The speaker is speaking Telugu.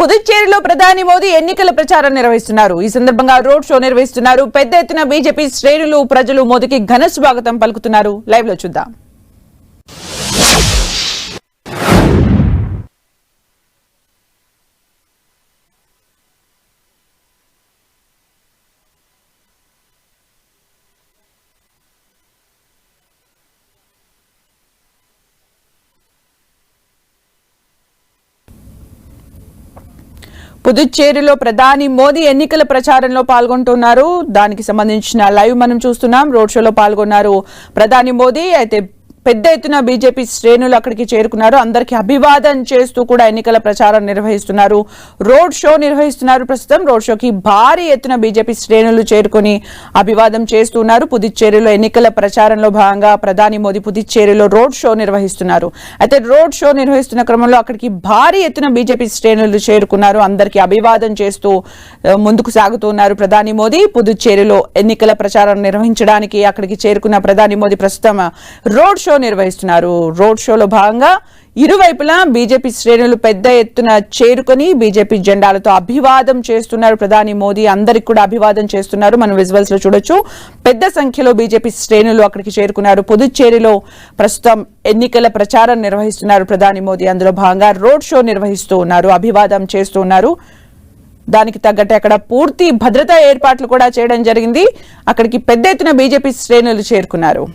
పుదుచ్చేరిలో ప్రధాని మోదీ ఎన్నికల ప్రచారం నిర్వహిస్తున్నారు. ఈ సందర్భంగా రోడ్ షో నిర్వహిస్తున్నారు. పెద్ద ఎత్తున బీజేపీ శ్రేణులు ప్రజలు మోదీకి ఘన స్వాగతం పలుకుతున్నారు. లైవ్ లో చూద్దాం. పుదుచ్చేరిలో ప్రధాని మోదీ ఎన్నికల ప్రచారంలో పాల్గొంటున్నారు. దానికి సంబంధించిన లైవ్ మనం చూస్తున్నాం. రోడ్ షోలో పాల్గొన్నారు ప్రధాని మోదీ. అయితే పెద్ద ఎత్తున బీజేపీ శ్రేణులు అక్కడికి చేరుకున్నారు. అందరికీ అభివాదం చేస్తూ కూడా ఎన్నికల ప్రచారం నిర్వహిస్తున్నారు. రోడ్ షో నిర్వహిస్తున్నారు. ప్రస్తుతం రోడ్ షోకి భారీ ఎత్తున బీజేపీ శ్రేణులు చేరుకుని అభివాదం చేస్తున్నారు. పుదుచ్చేరిలో ఎన్నికల ప్రచారంలో భాగంగా ప్రధాని మోదీ పుదుచ్చేరిలో రోడ్ షో నిర్వహిస్తున్నారు. అయితే రోడ్ షో నిర్వహిస్తున్న క్రమంలో అక్కడికి భారీ ఎత్తున బీజేపీ శ్రేణులు చేరుకున్నారు. అందరికీ అభివాదం చేస్తూ ముందుకు సాగుతున్నారు ప్రధాని మోదీ. పుదుచ్చేరిలో ఎన్నికల ప్రచారం నిర్వహించడానికి అక్కడికి చేరుకున్న ప్రధాని మోదీ ప్రస్తుతం రోడ్ షో నిర్వహిస్తున్నారు. రోడ్ షోలో భాగంగా ఇరువైపులా బీజేపీ శ్రేణులు పెద్ద ఎత్తున చేరుకొని బీజేపీ జెండాలతో అభివాదం చేస్తున్నారు. ప్రధాని మోదీ అందరికి కూడా అభివాదం చేస్తున్నారు. మనం విజువల్స్ లో చూడొచ్చు. పెద్ద సంఖ్యలో బీజేపీ శ్రేణులు అక్కడికి చేరుకున్నారు. పుదుచ్చేరిలో ప్రస్తుతం ఎన్నికల ప్రచారం నిర్వహిస్తున్నారు ప్రధాని మోదీ. అందులో భాగంగా రోడ్ షో నిర్వహిస్తూ ఉన్నారు. అభివాదం చేస్తూ ఉన్నారు. దానికి తగ్గట్టు అక్కడ పూర్తి భద్రతా ఏర్పాట్లు కూడా చేయడం జరిగింది. అక్కడికి పెద్ద ఎత్తున బీజేపీ శ్రేణులు చేరుకున్నారు.